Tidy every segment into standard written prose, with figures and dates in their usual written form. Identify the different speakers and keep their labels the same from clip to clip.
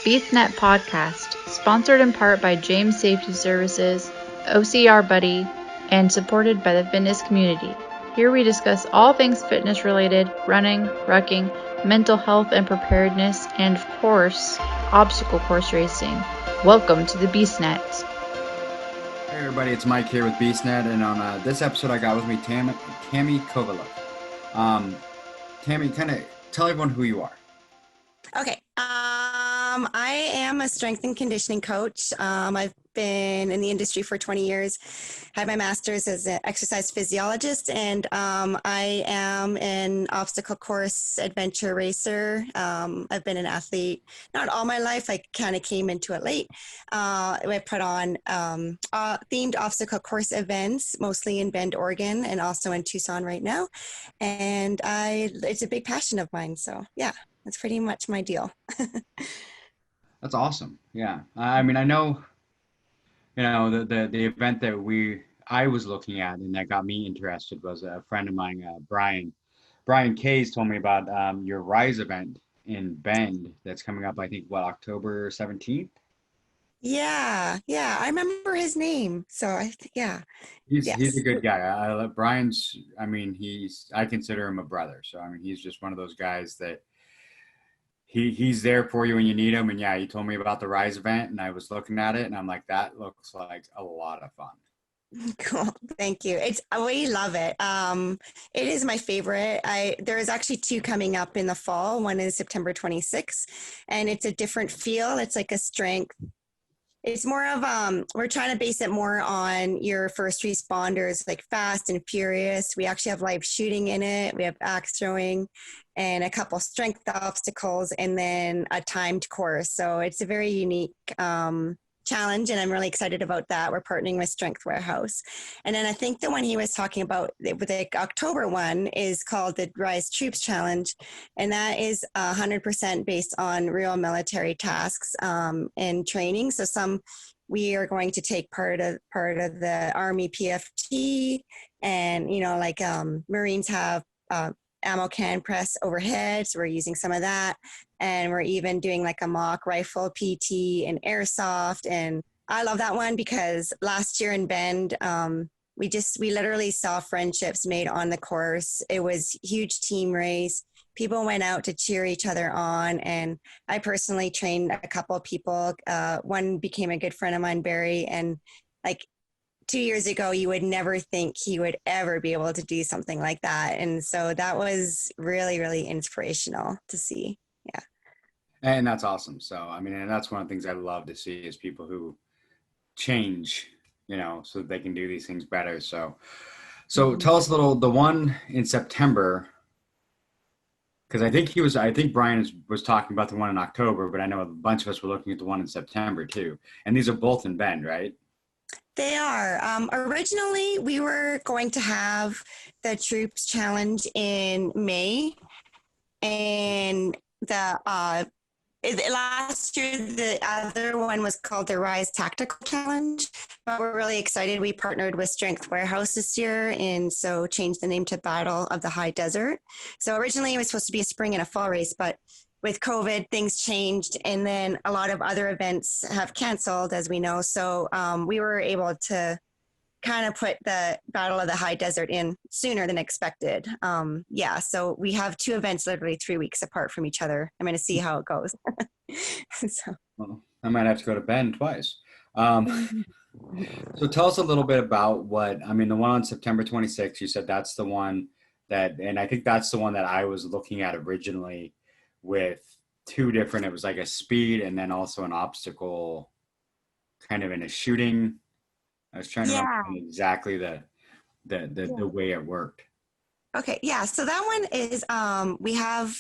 Speaker 1: BeastNet Podcast, sponsored in part by James Safety Services, OCR Buddy, and supported by the fitness community. Here we discuss all things fitness related, running, rucking, mental health and preparedness, and of course, obstacle course racing. Welcome to the BeastNet.
Speaker 2: Hey everybody, it's Mike here with BeastNet, and on this episode I got with me Tammy Kovaluk. Tammy, kind of tell everyone who you are.
Speaker 3: Okay. I am a strength and conditioning coach. I've been in the industry for 20 years. I have my master's as an exercise physiologist, and I am an obstacle course adventure racer. I've been an athlete not all my life. I kind of came into it late. I put on themed obstacle course events, mostly in Bend, Oregon, and also in Tucson right now. And it's a big passion of mine. So yeah. That's pretty much my deal.
Speaker 2: That's awesome. Yeah, I mean, I know, the event that I was looking at and that got me interested was a friend of mine, Brian Kays, told me about your Rise event in Bend that's coming up. I think October 17th.
Speaker 3: Yeah, I remember his name. So yeah.
Speaker 2: He's a good guy. I love Brian's. I mean, I consider him a brother. So I mean, he's just one of those guys that. He's there for you when you need him. And yeah, he told me about the Rise event, and I was looking at it and I'm like, that looks like a lot of fun.
Speaker 3: Cool. Thank you. We love it. It is my favorite. There is actually two coming up in the fall. One is September 26th, and it's a different feel. It's like a strength. It's more of, we're trying to base it more on your first responders, like fast and furious. We actually have live shooting in it. We have axe throwing and a couple strength obstacles, and then a timed course. So it's a very unique challenge, and I'm really excited about that. We're partnering with Strength Warehouse. And then I think the one he was talking about, the October one, is called the Rise Troops Challenge, and that is 100% based on real military tasks and training. So we are going to take part of the Army PFT, and like Marines have ammo can press overhead, so we're using some of that, and we're even doing like a mock rifle PT and airsoft. And I love that one because last year in Bend, we literally saw friendships made on the course. It was a huge team race. People went out to cheer each other on, and I personally trained a couple of people. One became a good friend of mine, Barry, and like 2 years ago, you would never think he would ever be able to do something like that. And so that was really, really inspirational to see. Yeah.
Speaker 2: And that's awesome. So, I mean, and that's one of the things I love to see is people who change, so that they can do these things better. So Tell us a little, the one in September, because I think Brian was talking about the one in October, but I know a bunch of us were looking at the one in September too. And these are both in Bend, right?
Speaker 3: They are. Originally, we were going to have the Troops Challenge in May, and last year the other one was called the Rise Tactical Challenge. But we're really excited. We partnered with Strength Warehouse this year, and so changed the name to Battle of the High Desert. So originally it was supposed to be a spring and a fall race, but with COVID, things changed, and then a lot of other events have canceled, as we know. So we were able to kind of put the Battle of the High Desert in sooner than expected. So we have two events literally 3 weeks apart from each other. I'm going to see how it goes.
Speaker 2: Well, I might have to go to Bend twice. So tell us a little bit about the one on September 26th, you said that's the one and I think that's the one that I was looking at originally, with two different, it was like a speed and then also an obstacle kind of in a shooting. I was trying to remember exactly the way it worked.
Speaker 3: Okay. Yeah. So that one is, we have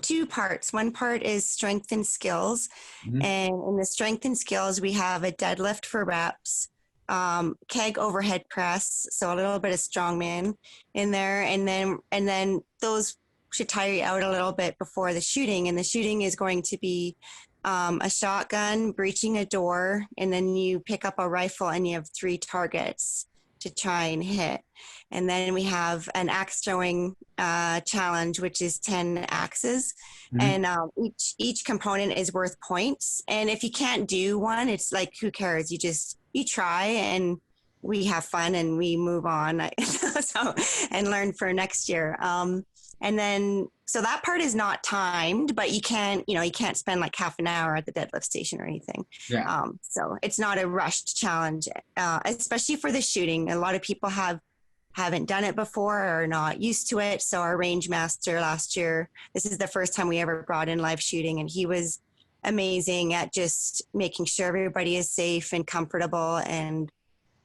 Speaker 3: two parts. One part is strength and skills.
Speaker 2: Mm-hmm.
Speaker 3: And in the strength and skills, we have a deadlift for reps, keg overhead press. So a little bit of strongman in there. And then those should tire you out a little bit before the shooting. And the shooting is going to be a shotgun, breaching a door, and then you pick up a rifle and you have 3 targets to try and hit. And then we have an axe throwing challenge, which is 10 axes.
Speaker 2: Mhm.
Speaker 3: And each component is worth points. And if you can't do one, it's like, who cares? You try, and we have fun and we move on. So, and learn for next year. And then, so that part is not timed, but you can't spend like half an hour at the deadlift station or anything.
Speaker 2: Yeah.
Speaker 3: So it's not a rushed challenge, especially for the shooting. A lot of people haven't done it before or are not used to it. So our range master last year, this is the first time we ever brought in live shooting, and he was amazing at just making sure everybody is safe and comfortable. And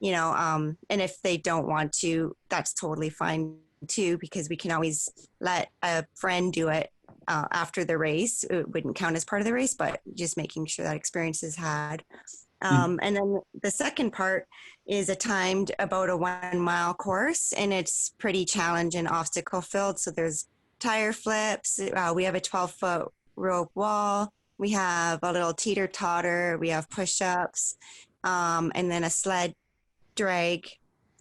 Speaker 3: and if they don't want to, that's totally fine too, because we can always let a friend do it after the race. It wouldn't count as part of the race, but just making sure that experience is had. And then the second part is a timed about a 1 mile course, and it's pretty challenge and obstacle filled. So there's tire flips. We have a 12-foot rope wall. We have a little teeter totter. We have push-ups, and then a sled drag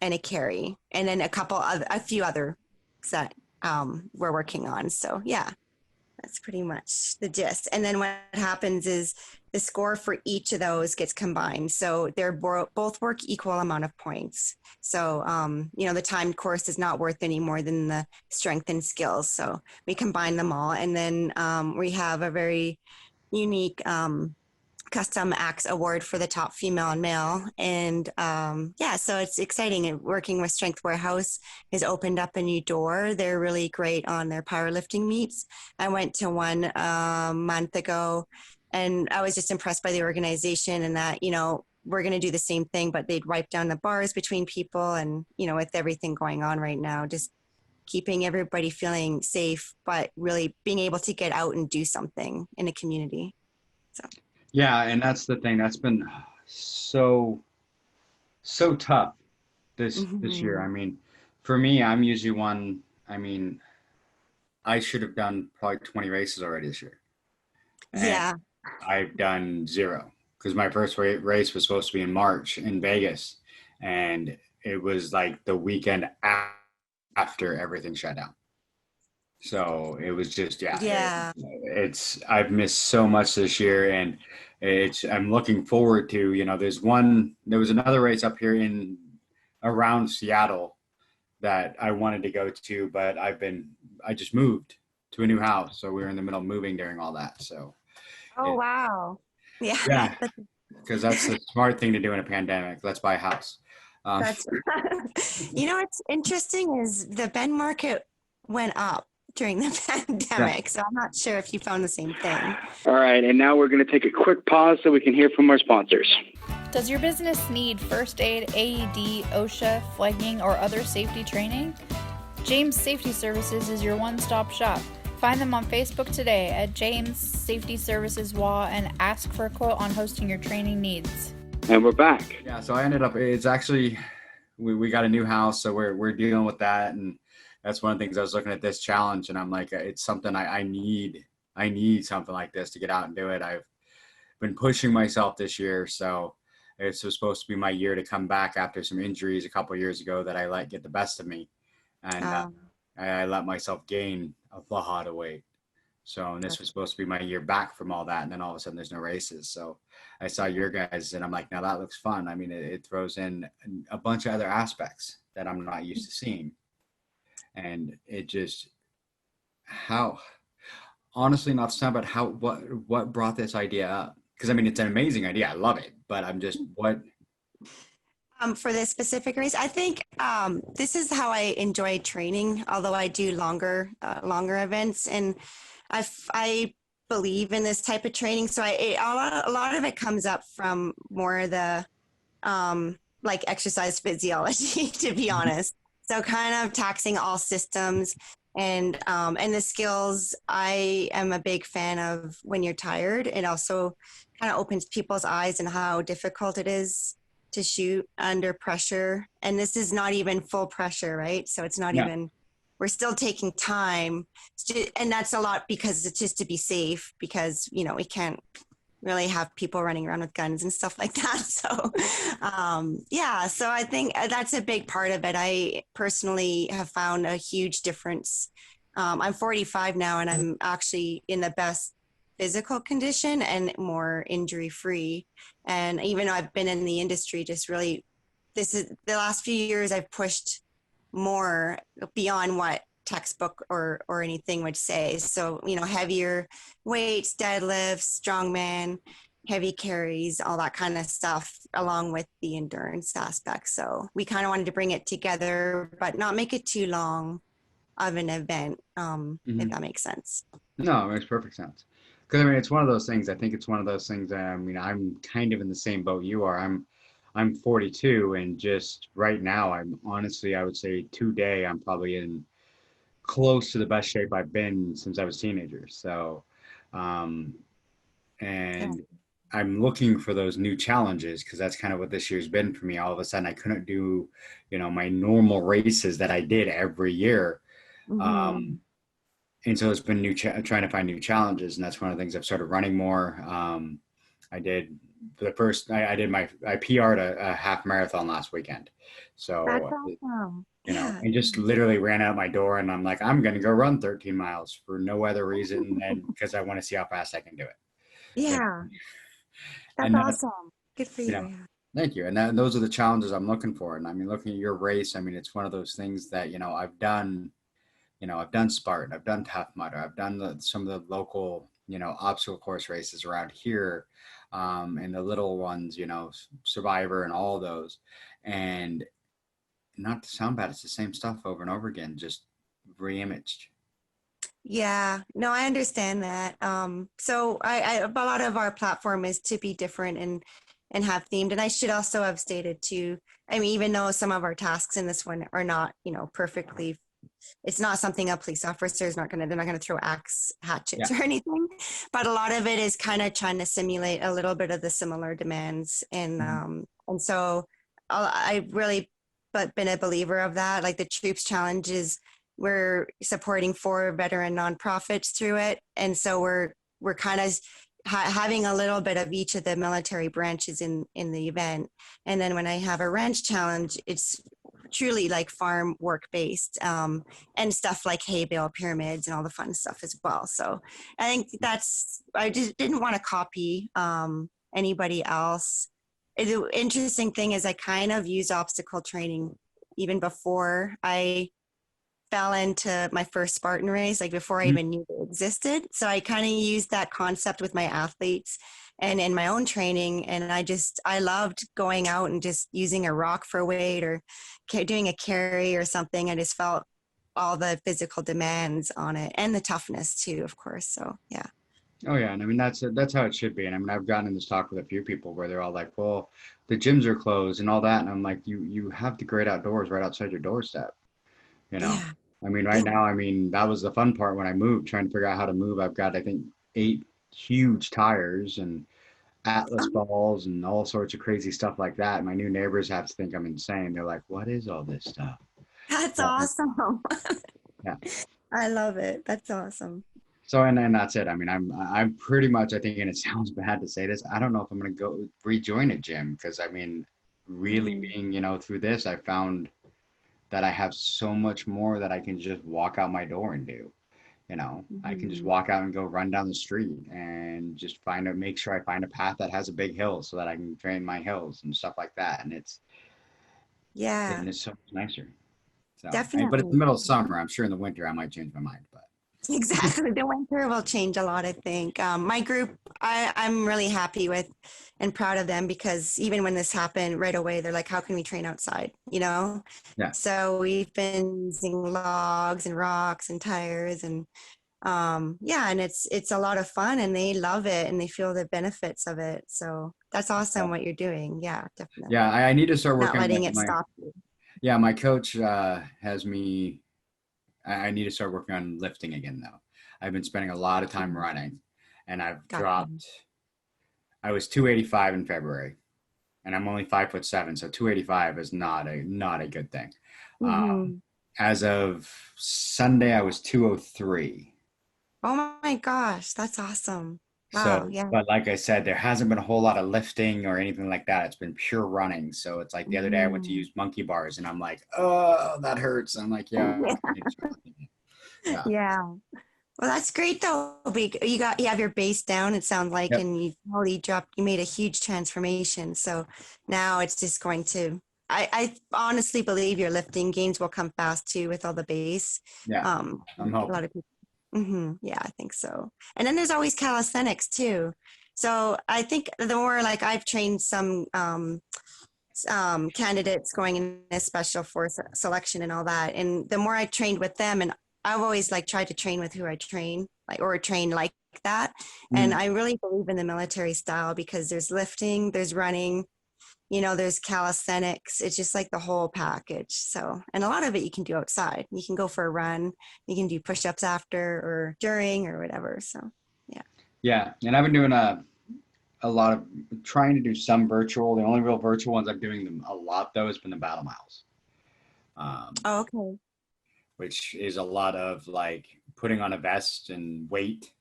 Speaker 3: and a carry, and then a few other that we're working on. So yeah, that's pretty much the gist. And then what happens is the score for each of those gets combined. So they're both work equal amount of points. So, the timed course is not worth any more than the strength and skills. So we combine them all. And then we have a very unique custom axe award for the top female and male. And so it's exciting. Working with Strength Warehouse has opened up a new door. They're really great on their powerlifting meets. I went to one a month ago, and I was just impressed by the organization, and that, we're going to do the same thing, but they'd wipe down the bars between people. And, with everything going on right now, just keeping everybody feeling safe, but really being able to get out and do something in a community. So.
Speaker 2: Yeah, and that's the thing. That's been so tough this year. I mean, for me, I'm usually one. I mean, I should have done probably 20 races already this year. And
Speaker 3: yeah.
Speaker 2: I've done 0 because my first race was supposed to be in March in Vegas, and it was like the weekend after everything shut down. So it was just, I've missed so much this year, and I'm looking forward to, there was another race up here in around Seattle that I wanted to go to, but I just moved to a new house. So we were in the middle of moving during all that. So.
Speaker 3: Wow. Yeah.
Speaker 2: Yeah. Because that's the smart thing to do in a pandemic. Let's buy a house.
Speaker 3: That's, what's interesting is the Ben market went up during the pandemic. So I'm not sure if you found the same thing.
Speaker 4: All right. And now we're going to take a quick pause so we can hear from our sponsors.
Speaker 1: Does your business need first aid, AED, OSHA, flagging, or other safety training? James Safety Services is your one-stop shop. Find them on Facebook today at James Safety Services WA and ask for a quote on hosting your training needs.
Speaker 4: And we're back.
Speaker 2: Yeah, so I ended up, it's actually, we got a new house, so we're dealing with that. And that's one of the things I was looking at this challenge, and I'm like, it's something I need something like this to get out and do it. I've been pushing myself this year, so it's supposed to be my year to come back after some injuries a couple of years ago that I let get the best of me. And I let myself gain a lot of weight. So, and this was supposed to be my year back from all that. And then all of a sudden there's no races. So I saw your guys and I'm like, now that looks fun. I mean, it throws in a bunch of other aspects that I'm not used to seeing. And it just, honestly, not to sound, but what brought this idea up? Because I mean, it's an amazing idea. I love it, but I'm just, what?
Speaker 3: For this specific race, I think this is how I enjoy training, although I do longer events. And I believe in this type of training. So a lot of it comes up from more the like exercise physiology, to be honest. So kind of taxing all systems and the skills. I am a big fan of when you're tired. It also kind of opens people's eyes and how difficult it is to shoot under pressure. And this is not even full pressure, right? So it's not even, we're still taking time. And that's a lot because it's just to be safe, because, we can't really have people running around with guns and stuff like that. So, yeah, so I think that's a big part of it. I personally have found a huge difference. I'm 45 now, and I'm actually in the best physical condition and more injury free. And even though I've been in the industry, just really, this is the last few years I've pushed more beyond what textbook or anything would say. So, heavier weights, deadlifts, strongman, heavy carries, all that kind of stuff, along with the endurance aspect. So we kind of wanted to bring it together, but not make it too long of an event, if that makes sense.
Speaker 2: No, it makes perfect sense. Because I mean, it's one of those things. I think it's one of those things that, I mean, I'm kind of in the same boat you are. I'm 42, and just right now, I'm honestly, I would say today, I'm probably in close to the best shape I've been since I was a teenager. So, um,
Speaker 3: Yeah.
Speaker 2: and I'm looking for those new challenges because that's kind of what this year's been for me. All of a sudden, I couldn't do, my normal races that I did every year.
Speaker 3: Mm-hmm.
Speaker 2: Um, and so it's been trying to find new challenges, and that's one of the things I've started running more. I did for the first, I PR'd a half marathon last weekend,
Speaker 3: That's
Speaker 2: so
Speaker 3: awesome. Yeah.
Speaker 2: and just literally ran out my door, and I'm like, I'm gonna go run 13 miles for no other reason than because I want to see how fast I can do it. You know,
Speaker 3: Yeah. That's
Speaker 2: and that,
Speaker 3: awesome. Good for
Speaker 2: you
Speaker 3: you.
Speaker 2: know,
Speaker 3: Yeah.
Speaker 2: thank you. And those are the challenges I'm looking for. And I mean, looking at your race, I mean, it's one of those things that I've done. I've done Spartan, I've done Tough Mudder, I've done some of the local, obstacle course races around here, and the little ones, Survivor and all those. And not to sound bad, it's the same stuff over and over again, just re-imaged.
Speaker 3: Yeah, no, I understand that. So a lot of our platform is to be different and have themed. And I should also have stated too, I mean, even though some of our tasks in this one are not, perfectly, it's not something a police officer is not going to, they're not going to throw axe hatchets
Speaker 2: Yeah.
Speaker 3: or anything, but a lot of it is kind of trying to simulate a little bit of the similar demands. And so I've really but been a believer of that. Like the Troops Challenge is, we're supporting 4 veteran nonprofits through it, and so we're kind of having a little bit of each of the military branches in the event. And then when I have a ranch challenge, it's truly like farm work based, and stuff like hay bale pyramids and all the fun stuff as well. So I think I just didn't want to copy anybody else. The interesting thing is I kind of used obstacle training even before I fell into my first Spartan race, like before I
Speaker 2: Mhm.
Speaker 3: even knew they existed. So I kind of used that concept with my athletes and in my own training. And I loved going out and just using a rock for weight or doing a carry or something. I just felt all the physical demands on it and the toughness too, of course. So yeah.
Speaker 2: Oh yeah, and I mean that's how it should be. And I mean I've gotten in this talk with a few people where they're all like, "Well, the gyms are closed and all that," and I'm like, "You have the great outdoors right outside your doorstep." You know,
Speaker 3: Yeah.
Speaker 2: I mean, right
Speaker 3: Yeah.
Speaker 2: now, I mean, that was the fun part when I moved, trying to figure out how to move. I've got, I think, 8 huge tires and Atlas balls and all sorts of crazy stuff like that. My new neighbors have to think I'm insane. They're like, "What is all this stuff?"
Speaker 3: That's
Speaker 2: But,
Speaker 3: awesome.
Speaker 2: yeah.
Speaker 3: I love it. That's awesome.
Speaker 2: So, and that's it. I mean, I'm pretty much, I think, and it sounds bad to say this, I don't know if I'm going to go rejoin a gym because I mean, really
Speaker 3: Mhm.
Speaker 2: being, through this, I found that I have so much more that I can just walk out my door and do. I can just
Speaker 3: Mhm.
Speaker 2: walk out and go run down the street and just make sure I find a path that has a big hill so that I can train my hills and stuff like that. And
Speaker 3: Yeah,
Speaker 2: it's so much nicer. So, but it's the
Speaker 3: definitely.
Speaker 2: middle of summer. I'm sure in the winter I might change my mind, but
Speaker 3: Exactly. The winter will change a lot, I think. My group, I'm really happy with and proud of them because even when this happened right away, they're like, how can we train outside?
Speaker 2: yeah.
Speaker 3: So we've been using logs and rocks and tires and yeah, and it's a lot of fun and they love it and they feel the benefits of it. So that's awesome what you're doing. Yeah,
Speaker 2: Yeah,
Speaker 3: definitely.
Speaker 2: I need to start
Speaker 3: Not
Speaker 2: working on
Speaker 3: letting it
Speaker 2: my
Speaker 3: stop you.
Speaker 2: yeah, my coach has me I need to start working on lifting again though. I've been spending a lot of time running and I've
Speaker 3: Gotcha.
Speaker 2: dropped I was 285 in February and I'm only 5'7", so 285 is not a good thing. Um,
Speaker 3: Hmm.
Speaker 2: as of Sunday, I was 203.
Speaker 3: Oh my gosh, that's awesome. Wow.
Speaker 2: So,
Speaker 3: Yeah.
Speaker 2: but like I said, there hasn't been a whole lot of lifting or anything like that. It's been pure running. So it's like the other day I went to
Speaker 3: Mhm.
Speaker 2: use monkey bars and I'm like, oh, that hurts. I'm like, yeah, I need to start lifting it. Yeah.
Speaker 3: Yeah. Well, that's great though. You have your base down, it sounds like,
Speaker 2: Yep.
Speaker 3: and you made a huge transformation. So now it's just going to, I honestly believe your lifting gains will come fast too with all the base.
Speaker 2: Yeah. I'm
Speaker 3: A lot
Speaker 2: hoping.
Speaker 3: of people. Yeah, I think so. And then there's always calisthenics too. So I think the more like I've trained some candidates going in a special force selection and all that. And the more I trained with them, and I've always like tried to train with who I train, like or train like that. And
Speaker 2: Mhm.
Speaker 3: I really believe in the military style because there's lifting, there's running, there's calisthenics. It's just like the whole package. So, and a lot of it you can do outside. You can go for a run, you can do push-ups after or during or whatever. So, yeah.
Speaker 2: Yeah. And I've been doing a lot of trying to do some virtual. The only real virtual ones I'm doing them a lot though has been the battle miles,
Speaker 3: Oh, okay.
Speaker 2: which is a lot of like putting on a vest and weight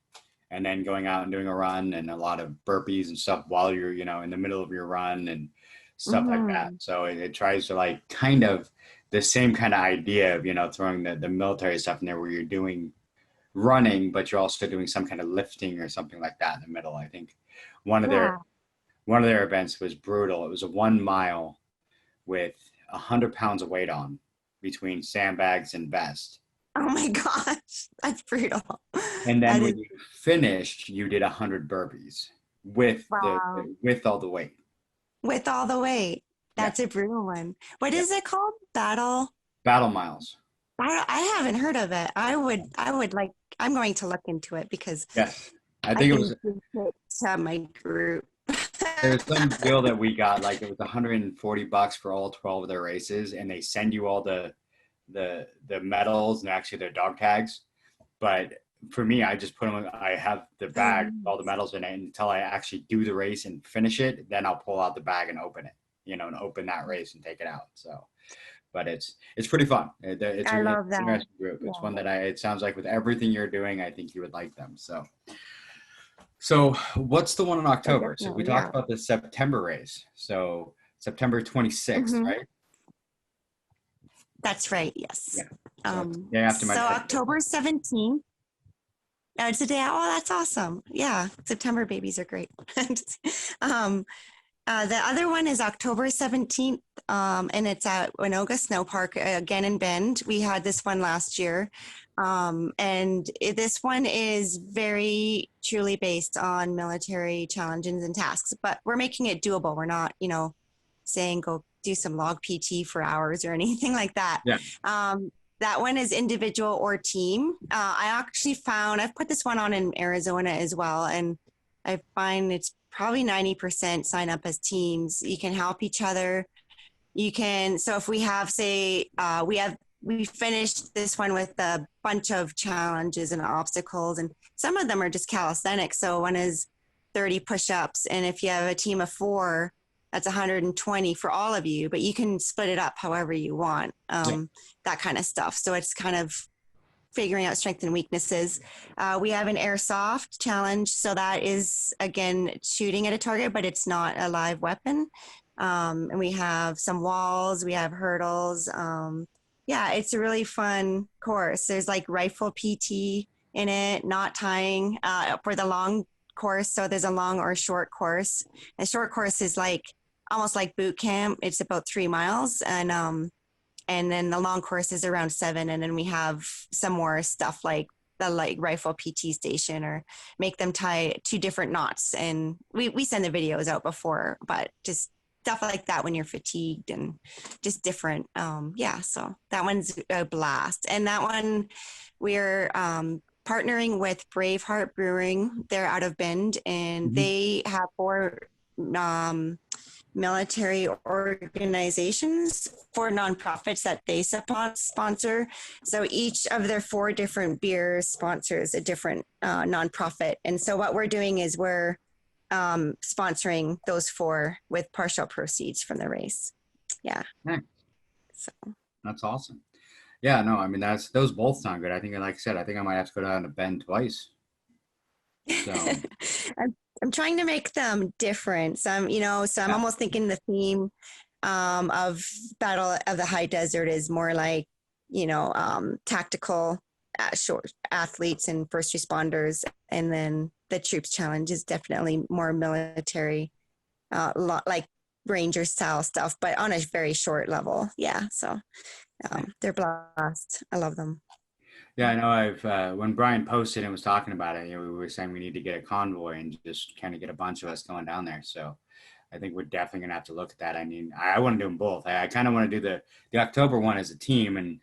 Speaker 2: and then going out and doing a run and a lot of burpees and stuff while you're, in the middle of your run and stuff like that.
Speaker 3: Mm-hmm.
Speaker 2: So it tries to like kind of the same kind of idea of, throwing the military stuff in there where you're doing running, but you're also doing some kind of lifting or something like that in the middle. I think one of their
Speaker 3: Yeah.
Speaker 2: one of their events was brutal. It was a 1 mile with 100 pounds of weight on between sandbags and vest.
Speaker 3: Oh my gosh. That's brutal.
Speaker 2: And then
Speaker 3: That is
Speaker 2: when you finished, you did 100 burpees with
Speaker 3: wow.
Speaker 2: with all the weight.
Speaker 3: With all the weight.
Speaker 2: Yeah,
Speaker 3: That's a brutal one. What
Speaker 2: yeah.
Speaker 3: is it called?
Speaker 2: Battle miles.
Speaker 3: I haven't heard of it. I'm going to look into it because
Speaker 2: Yes, I
Speaker 3: I
Speaker 2: think it was.
Speaker 3: can do it to my group.
Speaker 2: There was some deal that we got, like it was $140 for all 12 of their races, and they send you all the medals and actually their dog tags. But for me, I just put them. I have the bag with all the medals in it until I actually do the race and finish it. Then I'll pull out the bag and open it, and open that race and take it out. So, but it's pretty fun. It's
Speaker 3: I
Speaker 2: an
Speaker 3: love that.
Speaker 2: interesting group. It's
Speaker 3: Yeah.
Speaker 2: one that it sounds like with everything you're doing, I think you would like them. So what's the one in
Speaker 3: So
Speaker 2: October? So we
Speaker 3: definitely,
Speaker 2: talked
Speaker 3: yeah.
Speaker 2: about the September race. So September 26th,
Speaker 3: hmm
Speaker 2: right?
Speaker 3: That's right. Yes.
Speaker 2: Yeah. So it's the day after my
Speaker 3: So
Speaker 2: dad's birthday.
Speaker 3: October 17th. It's a day. Oh, that's awesome. Yeah. September babies are great. um, the other one is October 17th, and it's at Winoga Snow Park, again in Bend. We had this one last year. This one is very truly based on military challenges and tasks, but we're making it doable. We're not, saying go do some log PT for hours or anything like that.
Speaker 2: Yeah.
Speaker 3: That one is individual or team. I've put this one on in Arizona as well, and I find it's probably 90% sign up as teams. You can help each other. So if we have, say, we finished this one with a bunch of challenges and obstacles, and some of them are just calisthenics. So one is 30 push-ups, and if you have a team of 4, that's 120 for all of you, but you can split it up however you want, that kind of stuff. So it's kind of figuring out strengths and weaknesses. We have an airsoft challenge. So that is, again, shooting at a target, but it's not a live weapon. And we have some walls, we have hurdles. Yeah, it's a really fun course. There's like rifle PT in it, not tying for the long course. So there's a long or a short course. A short course is like almost like boot camp. It's about 3 miles. And then the long course is around 7, and then we have some more stuff like the rifle PT station, or make them tie 2 different knots, and we send the videos out before, but just stuff like that when you're fatigued and just different. So that one's a blast, and that one we're partnering with Braveheart Brewing. They're out of Bend, and
Speaker 2: Mhm.
Speaker 3: they have 4 military organizations, 4 nonprofits that they sponsor. So each of their 4 different beers sponsors a different nonprofit. And so what we're doing is we're sponsoring those 4 with partial proceeds from the race. Yeah.
Speaker 2: Nice.
Speaker 3: So
Speaker 2: That's awesome. Yeah, no, I mean those both sound good. I think, like I said, I think I might have to go down to Bend twice. So
Speaker 3: I'm trying to make them different. So I'm almost thinking the theme of Battle of the High Desert is more like, tactical short athletes and first responders. And then the troops challenge is definitely more military, like ranger style stuff, but on a very short level. Yeah. So they're blast. I love them.
Speaker 2: yeah, I know when Brian posted and was talking about it, we were saying we need to get a convoy and just kind of get a bunch of us going down there. So I think we're definitely gonna have to look at that. I mean, I want to do them both. I kind of want to do the October one as a team, and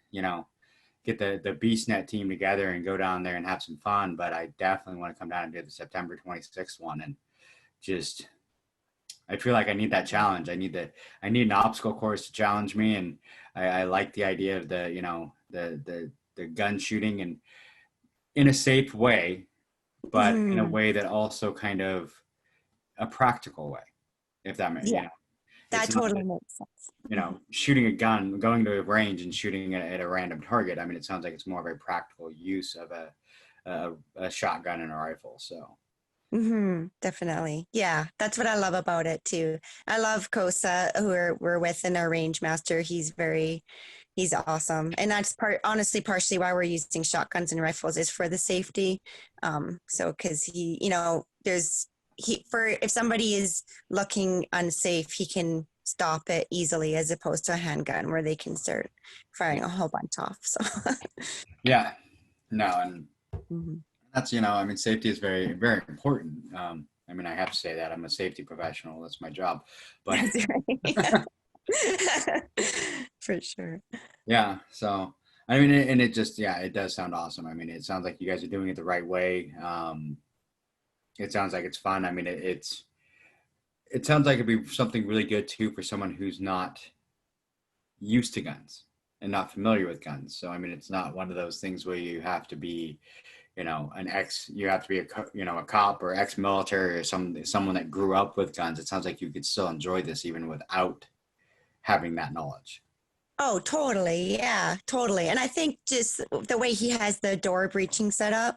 Speaker 2: get the BeastNet team together and go down there and have some fun. But I definitely want to come down and do the September 26th one, and just I feel like I need that challenge. I need an obstacle course to challenge me, and I like the idea of the gun shooting and in a safe way, but in a way that also kind of a practical way, if that makes
Speaker 3: that totally makes sense.
Speaker 2: Shooting a gun, going to a range and shooting at a random target. I mean, it sounds like it's more of a practical use of a shotgun and a rifle. So.
Speaker 3: Definitely. Yeah. That's what I love about it too. I love Kosa, who we're with in our range master. He's awesome. And that's honestly, partially why we're using shotguns and rifles is for the safety. So cause if somebody is looking unsafe, he can stop it easily as opposed to a handgun where they can start firing a whole bunch off. So
Speaker 2: yeah, no. And that's, I mean, safety is very, very important. I mean, I have to say that I'm a safety professional. That's my job, but
Speaker 3: for sure.
Speaker 2: Yeah. So, I mean, and it just, it does sound awesome. I mean, it sounds like you guys are doing it the right way. It sounds like it's fun. I mean, it sounds like it'd be something really good too for someone who's not used to guns and not familiar with guns. So, I mean, it's not one of those things where you have to be, you have to be a cop or ex-military or someone that grew up with guns. It sounds like you could still enjoy this even without having that knowledge.
Speaker 3: Oh, totally. Yeah, totally. And I think just the way he has the door breaching set up,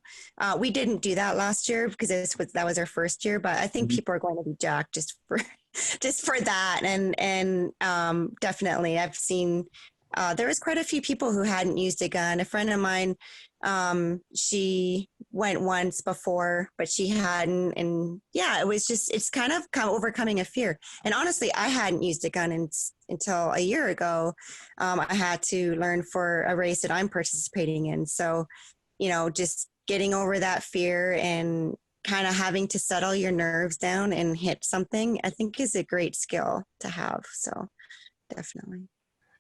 Speaker 3: we didn't do that last year because that was our first year, but I think people are going to be jacked just for that. And definitely I've seen, there was quite a few people who hadn't used a gun. A friend of mine, she went once before, but she hadn't. And yeah, it's kind of overcoming a fear. And honestly, I hadn't used a gun until a year ago. I had to learn for a race that I'm participating in. So, just getting over that fear and kind of having to settle your nerves down and hit something, I think is a great skill to have. So definitely.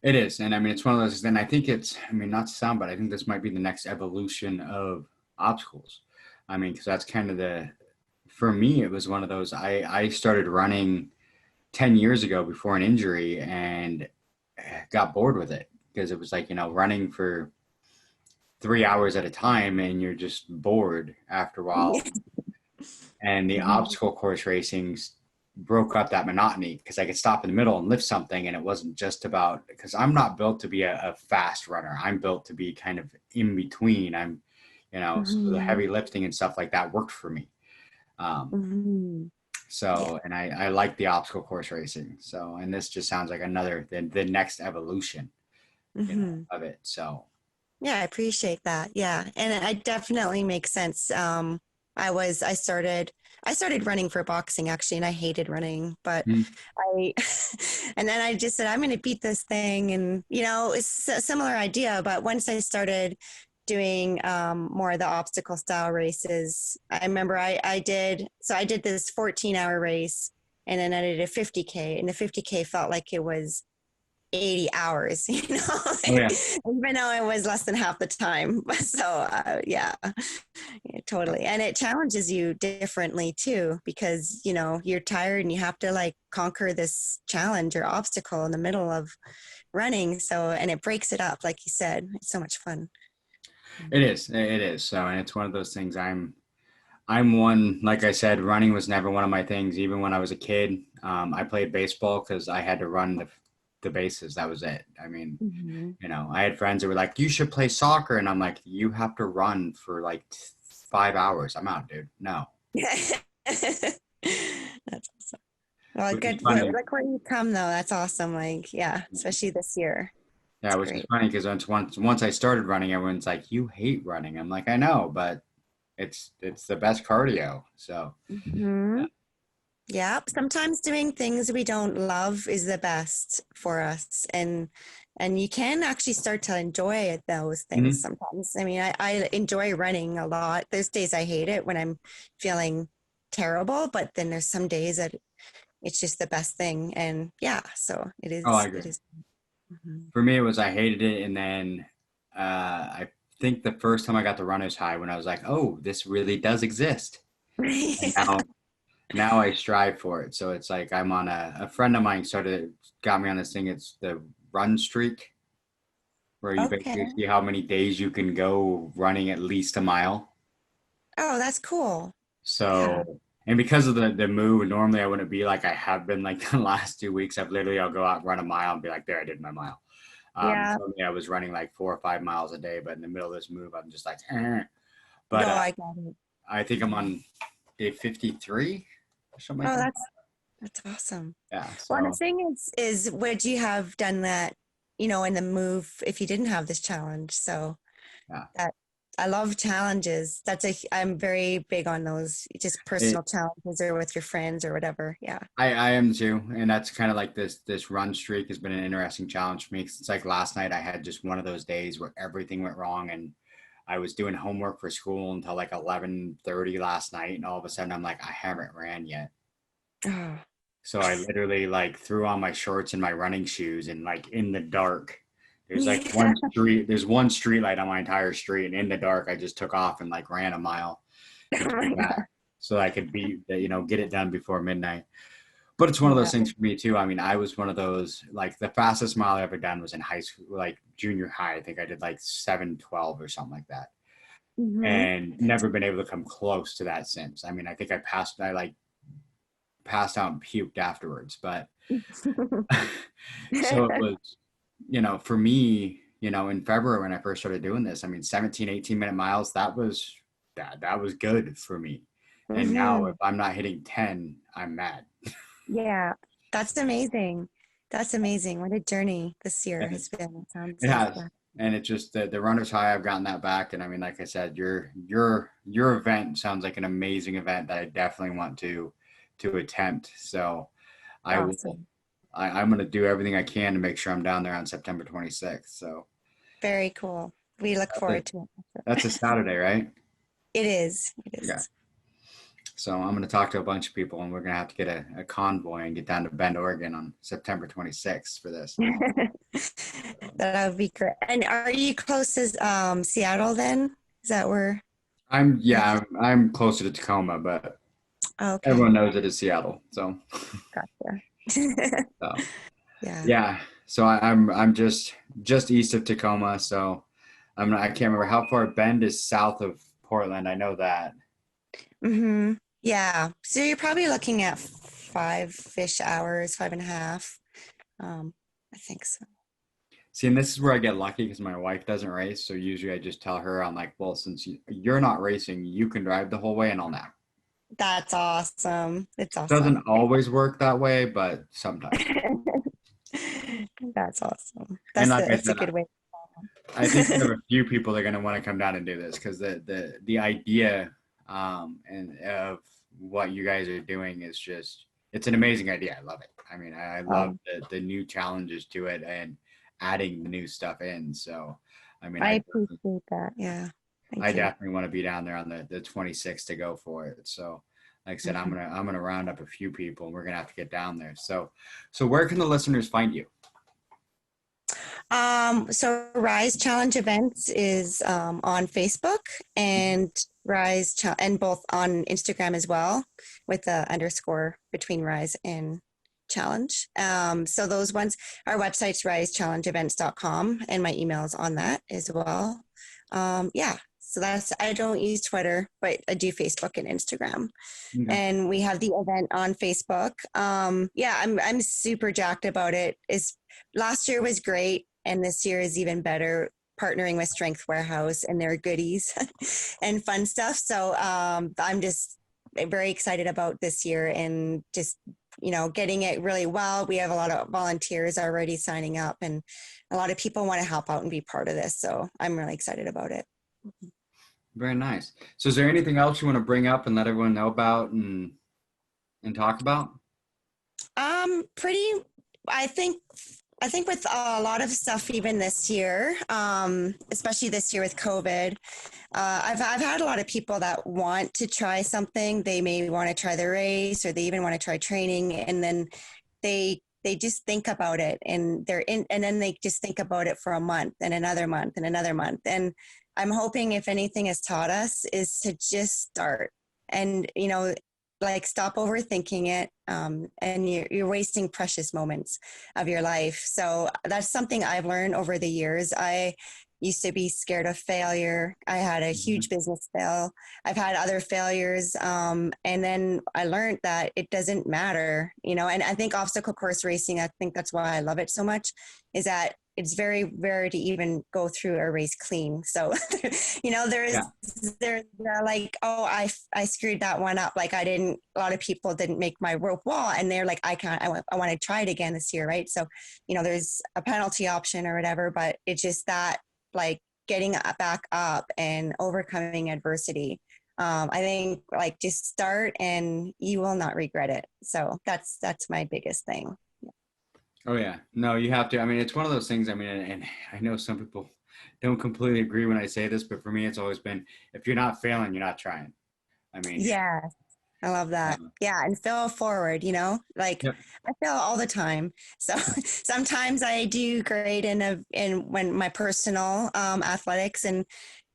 Speaker 2: It is. And I mean, it's one of those, and I think not to sound, but I think this might be the next evolution of obstacles. I mean, because that's kind of for me, it was one of those, I started running 10 years ago before an injury and got bored with it because it was like, running for 3 hours at a time and you're just bored after a while. And the obstacle course racing broke up that monotony because I could stop in the middle and lift something, and it wasn't just about, because I'm not built to be a fast runner. I'm built to be kind of in between. I'm, so the heavy lifting and stuff like that worked for me. So, and I like the obstacle course racing. So, and this just sounds like the next evolution of it. So.
Speaker 3: Yeah, I appreciate that. Yeah. And it definitely makes sense. I started running for boxing actually, and I hated running, but and then I just said, I'm going to beat this thing. And, it's a similar idea, but once I started doing more of the obstacle style races, I remember I did this 14-hour race, and then I did a 50K, and the 50K felt like it was 80 hours, even though it was less than half the time. So yeah, totally. And it challenges you differently too, because, you're tired and you have to like conquer this challenge or obstacle in the middle of running. So, and it breaks it up. Like you said, it's so much fun.
Speaker 2: It is. So, and it's one of those things I'm one, like I said, running was never one of my things. Even when I was a kid, I played baseball because I had to run the bases. That was it. I mean, I had friends that were like, you should play soccer. And I'm like, you have to run for like 5 hours. I'm out, dude. No.
Speaker 3: That's awesome. Well,
Speaker 2: Which is
Speaker 3: good.
Speaker 2: funny.
Speaker 3: Look where you come, though. That's awesome. Like, yeah, especially this year.
Speaker 2: Yeah,
Speaker 3: It's
Speaker 2: which is
Speaker 3: great.
Speaker 2: funny because once I started running, everyone's like, "You hate running." I'm like, "I know, but it's the best cardio." So
Speaker 3: Hmm. Yeah. Sometimes doing things we don't love is the best for us, and you can actually start to enjoy those things
Speaker 2: mhm.
Speaker 3: sometimes. I mean, I enjoy running a lot. There's days I hate it when I'm feeling terrible, but then there's some days that it's just the best thing. And yeah, so it
Speaker 2: Oh, I
Speaker 3: is.
Speaker 2: agree.
Speaker 3: It is. Mhm.
Speaker 2: For me, it was I hated it, and then I think the first time I got the runner's high when I was like, "Oh, this really does exist," and
Speaker 3: Yeah.
Speaker 2: now I strive for it. So it's like I'm on a friend of mine got me on this thing. It's the run streak, where you
Speaker 3: Okay.
Speaker 2: basically see how many days you can go running at least a mile.
Speaker 3: Oh, that's cool. Yeah.
Speaker 2: So, and because of the move, normally I wouldn't be like I have been like the last 2 weeks. I'll go out and run a mile and be like, there, I did my mile.
Speaker 3: Yeah.
Speaker 2: Normally I was running like 4 or 5 miles a day, but in the middle of this move, I'm just like, eh. But
Speaker 3: No, I got it.
Speaker 2: I think I'm on day 53 or something like
Speaker 3: Oh,
Speaker 2: that.
Speaker 3: that's awesome.
Speaker 2: Yeah.
Speaker 3: Well, the
Speaker 2: So
Speaker 3: thing is, would you have done that, in the move if you didn't have this challenge? So
Speaker 2: yeah,
Speaker 3: that I love challenges. I'm very big on those, just
Speaker 2: it,
Speaker 3: personal challenges or with your friends or whatever. Yeah.
Speaker 2: I am too, and that's kind of like this run streak has been an interesting challenge for me. 'Cause it's like last night I had just one of those days where everything went wrong, and I was doing homework for school until like 11:30 last night, and all of a sudden I'm like, I haven't ran yet.
Speaker 3: Oh,
Speaker 2: So I literally like threw on my shorts and my running shoes, and like in the dark,
Speaker 3: yeah.
Speaker 2: there's one street light on my entire street, and in the dark I just took off and like ran a mile
Speaker 3: Oh
Speaker 2: and
Speaker 3: my
Speaker 2: came back
Speaker 3: God.
Speaker 2: so I could get it done before midnight. But it's one of
Speaker 3: Yeah.
Speaker 2: those things for me too. I mean, I was one of those, like the fastest mile I ever done was in high school, like junior high. I think I did like 7:12 or something like that,
Speaker 3: Hmm.
Speaker 2: and never been able to come close to that since. I mean, I think I like passed out and puked afterwards, but so it was, for me, in February when I first started doing this, I mean, 17, 18-minute miles, that was good for me. And now
Speaker 3: Hmm.
Speaker 2: if I'm not hitting 10, I'm mad.
Speaker 3: Yeah, that's amazing. That's amazing. What a journey this year
Speaker 2: And
Speaker 3: has been. It sounds
Speaker 2: it
Speaker 3: like,
Speaker 2: has.
Speaker 3: yeah.
Speaker 2: And it's just the runner's high, I've gotten that back. And I mean, like I said, your event sounds like an amazing event that I definitely want to attempt. So I will
Speaker 3: Awesome.
Speaker 2: I'm gonna do everything I can to make sure I'm down there on September 26th. So
Speaker 3: Very cool. We look
Speaker 2: that's a,
Speaker 3: forward to
Speaker 2: that's a
Speaker 3: it.
Speaker 2: Saturday, right?
Speaker 3: It is. It
Speaker 2: Okay.
Speaker 3: is.
Speaker 2: So I'm going to talk to a bunch of people, and we're going to have to get a convoy and get down to Bend, Oregon on September 26th for this.
Speaker 3: That would be great. And are you close to Seattle then? Is that where?
Speaker 2: I'm closer to Tacoma, but
Speaker 3: Oh, okay.
Speaker 2: everyone knows it is Seattle. So,
Speaker 3: Gotcha.
Speaker 2: so
Speaker 3: Yeah.
Speaker 2: yeah. So I'm just east of Tacoma. So I can't remember how far Bend is south of Portland. I know that.
Speaker 3: Hmm. Yeah. So you're probably looking at 5-ish hours, 5.5. I think so.
Speaker 2: See, and this is where I get lucky because my wife doesn't race. So usually I just tell her, I'm like, well, since you're not racing, you can drive the whole way and I'll nap.
Speaker 3: That's awesome. It's awesome.
Speaker 2: Doesn't always work that way, but sometimes.
Speaker 3: That's awesome.
Speaker 2: And like I
Speaker 3: That's a
Speaker 2: said,
Speaker 3: good way.
Speaker 2: I think we have a few people that are going to want to come down and do this because the idea and of what you guys are doing is just it's an amazing idea. I love it. I mean, I love
Speaker 3: Um,
Speaker 2: the new challenges to it and adding the new stuff in. So, I mean,
Speaker 3: I appreciate that. Yeah.
Speaker 2: I
Speaker 3: Thank you.
Speaker 2: definitely want to be down there on the 26th to go for it. So, like I said,
Speaker 3: Mhm.
Speaker 2: I'm gonna round up a few people. And we're gonna have to get down there. So where can the listeners find you?
Speaker 3: So Rise Challenge Events is on Facebook and and both on Instagram as well with the underscore between Rise and Challenge. So those ones, our website's risechallengeevents.com and my email's on that as well. Yeah. So I don't use Twitter, but I do Facebook and Instagram.
Speaker 2: Okay.
Speaker 3: And we have the event on Facebook. Yeah, I'm super jacked about it. Last year was great, and this year is even better. partnering with Strength Warehouse and their goodies and fun stuff. So I'm just very excited about this year and just, getting it really well. We have a lot of volunteers already signing up, and a lot of people want to help out and be part of this. So I'm really excited about it.
Speaker 2: Very nice. So is there anything else you want to bring up and let everyone know about and talk about?
Speaker 3: Pretty, I think with a lot of stuff, even this year, especially this year with COVID, I've had a lot of people that want to try something. They may want to try the race, or they even want to try training, and then they just think about it, and and then they just think about it for a month and another month and another month. And I'm hoping, if anything has taught us, is to just start, and like, stop overthinking it, and you're wasting precious moments of your life. So that's something I've learned over the years. I used to be scared of failure. I had a huge business fail. I've had other failures. And then I learned that it doesn't matter, and I think obstacle course racing, I think that's why I love it so much, is that it's very rare to even go through a race clean. So, they're like, oh, I screwed that one up. Like, a lot of people didn't make my rope wall, and they're like, I want to try it again this year. Right. So, there's a penalty option or whatever, but it's just that, like, getting back up and overcoming adversity. I think, like, just start and you will not regret it. So that's my biggest thing.
Speaker 2: Oh yeah, no, you have to. I mean, it's one of those things. I mean, and I know some people don't completely agree when I say this, but for me, it's always been, if you're not failing, you're not trying. I mean,
Speaker 3: Yeah, I love that. Yeah, and fail forward, like,
Speaker 2: yep.
Speaker 3: I fail all the time. So sometimes I do great in when my personal athletics,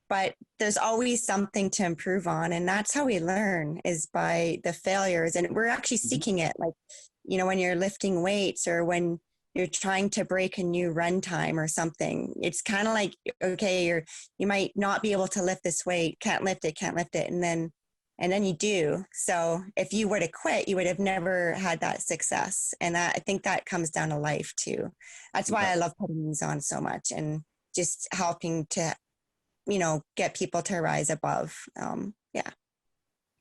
Speaker 3: but there's always something to improve on, and that's how we learn, is by the failures. And we're actually seeking it, like, when you're lifting weights, or when you're trying to break a new run time or something. It's kind of like, okay, you might not be able to lift this weight, can't lift it. And then you do. So if you were to quit, you would have never had that success. And I think that comes down to life too. That's why I love putting these on so much, and just helping to, get people to rise above. Yeah.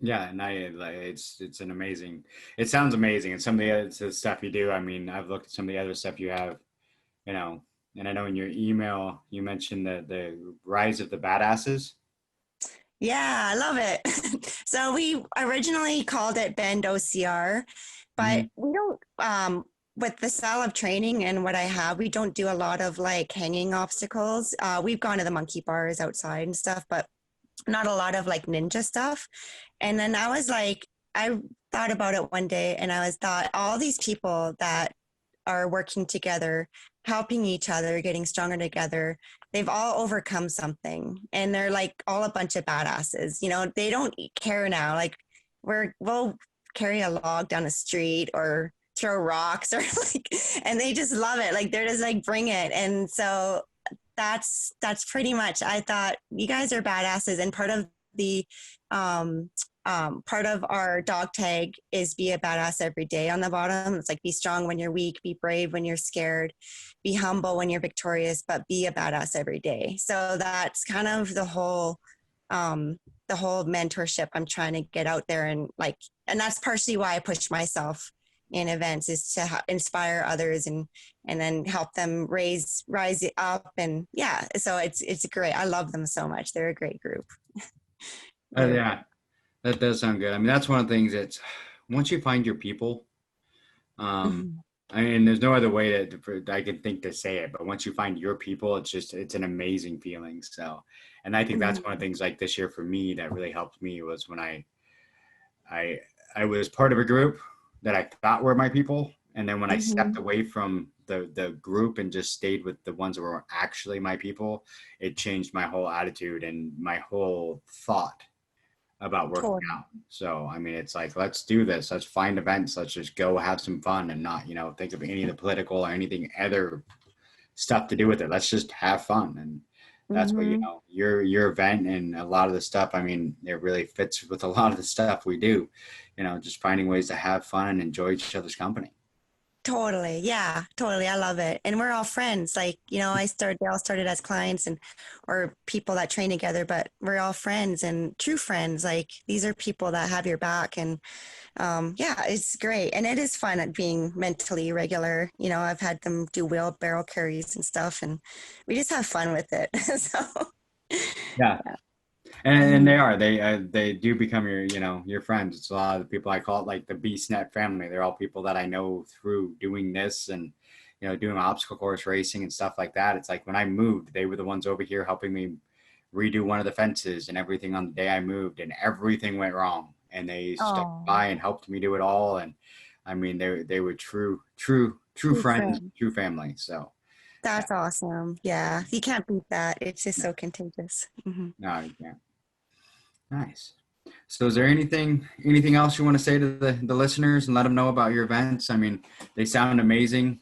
Speaker 2: Yeah, and it's an amazing. It sounds amazing, and some of the other stuff you do. I mean, I've looked at some of the other stuff you have, and I know in your email you mentioned the rise of the badasses.
Speaker 3: Yeah, I love it. So we originally called it Bend OCR, but we don't, with the style of training and what I have, we don't do a lot of, like, hanging obstacles. We've gone to the monkey bars outside and stuff, but not a lot of, like, ninja stuff. And then I thought about it one day, and I thought, all these people that are working together, helping each other, getting stronger together, they've all overcome something, and they're, like, all a bunch of badasses. They don't care now. Like, we'll carry a log down the street or throw rocks, or like, and they just love it. Like, they're just like, bring it. And so that's pretty much, I thought, you guys are badasses. And part of the part of our dog tag is be a badass every day on the bottom. It's like, be strong when you're weak, be brave when you're scared, be humble when you're victorious, but be a badass every day. So that's kind of the whole mentorship I'm trying to get out there. And, like, and that's partially why I push myself in events, is to inspire others, and then help them rise it up. And yeah, so it's great. I love them so much. They're a great group.
Speaker 2: Yeah, that does sound good. I mean, that's one of the things that's, once you find your people, I mean, there's no other way I can think to say it, but once you find your people, it's an amazing feeling. So, and I think that's one of the things, like, this year for me that really helped me was when I was part of a group that I thought were my people. And then when I stepped away from the group and just stayed with the ones that were actually my people, it changed my whole attitude and my whole thought about working out. So, I mean, it's like, let's do this. Let's find events. Let's just go have some fun and not, think of any of the political or anything other stuff to do with it. Let's just have fun. And that's what, your event and a lot of the stuff, I mean, it really fits with a lot of the stuff we do, just finding ways to have fun and enjoy each other's company.
Speaker 3: Totally. Yeah, totally. I love it. And we're all friends. Like, they all started as clients or people that train together, but we're all friends and true friends. Like these are people that have your back and, yeah, it's great. And it is fun at being mentally regular. I've had them do wheelbarrow carries and stuff and we just have fun with it. So,
Speaker 2: Yeah. And they do become your friends. It's a lot of the people I call it like the BeastNet family. They're all people that I know through doing this and doing obstacle course racing and stuff like that. It's like when I moved, they were the ones over here helping me redo one of the fences and everything on the day I moved, and everything went wrong. And they stuck by and helped me do it all. And I mean, they were true friends, true family. So
Speaker 3: that's awesome. Yeah, you can't beat that. It's just so contagious. Mm-hmm.
Speaker 2: No, you can't. Nice. So is there anything else you want to say to the listeners and let them know about your events? I mean, they sound amazing.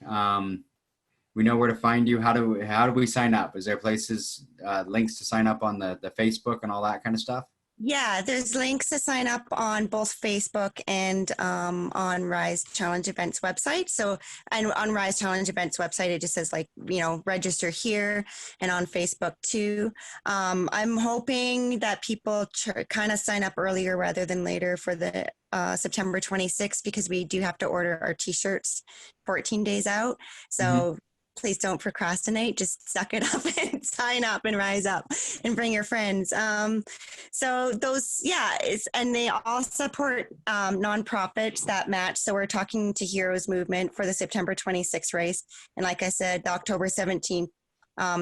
Speaker 2: We know where to find you. How do we sign up? Is there places, links to sign up on the Facebook and all that kind of stuff?
Speaker 3: Yeah, there's links to sign up on both Facebook and on Rise Challenge Events website. So, and on Rise Challenge Events website, it just says register here, and on Facebook too. I'm hoping that people kind of sign up earlier rather than later for the September 26th, because we do have to order our t-shirts 14 days out. So please don't procrastinate. Just suck it up and sign up and rise up and bring your friends. So those, and they all support nonprofits that match. So we're talking to Heroes Movement for the September 26th race. And like I said, the October 17th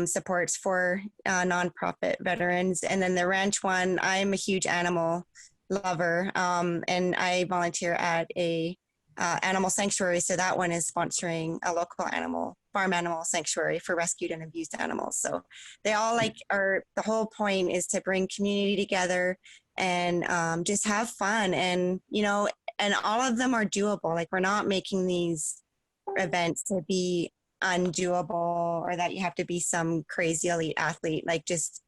Speaker 3: supports for nonprofit veterans. And then the ranch one, I'm a huge animal lover, and I volunteer at a animal sanctuary. So that one is sponsoring a local farm animal sanctuary for rescued and abused animals. So they all the whole point is to bring community together and just have fun. And, and all of them are doable. Like, we're not making these events to be undoable or that you have to be some crazy elite athlete. Like, just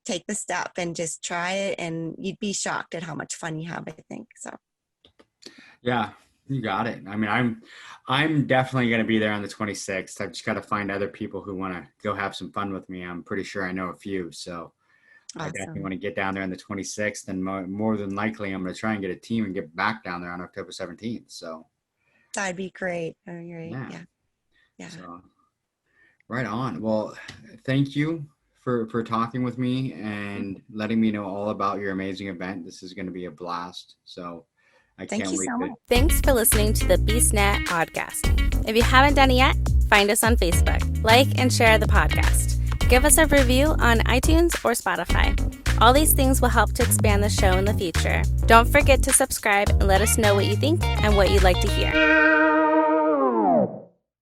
Speaker 3: take the step and just try it, and you'd be shocked at how much fun you have, I think. So.
Speaker 2: Yeah, you got it. I mean, I'm definitely going to be there on the 26th. I've just got to find other people who want to go have some fun with me. I'm pretty sure I know a few. So awesome. I definitely want to get down there on the 26th, and more than likely I'm going to try and get a team and get back down there on October 17th. So
Speaker 3: that'd be great. Yeah.
Speaker 2: So, right on. Well, thank you for talking with me and letting me know all about your amazing event. This is going to be a blast. So I can't wait. So much.
Speaker 5: Thanks for listening to the BeastNet podcast. If you haven't done it yet, find us on Facebook, like and share the podcast. Give us a review on iTunes or Spotify. All these things will help to expand the show in the future. Don't forget to subscribe and let us know what you think and what you'd like to hear.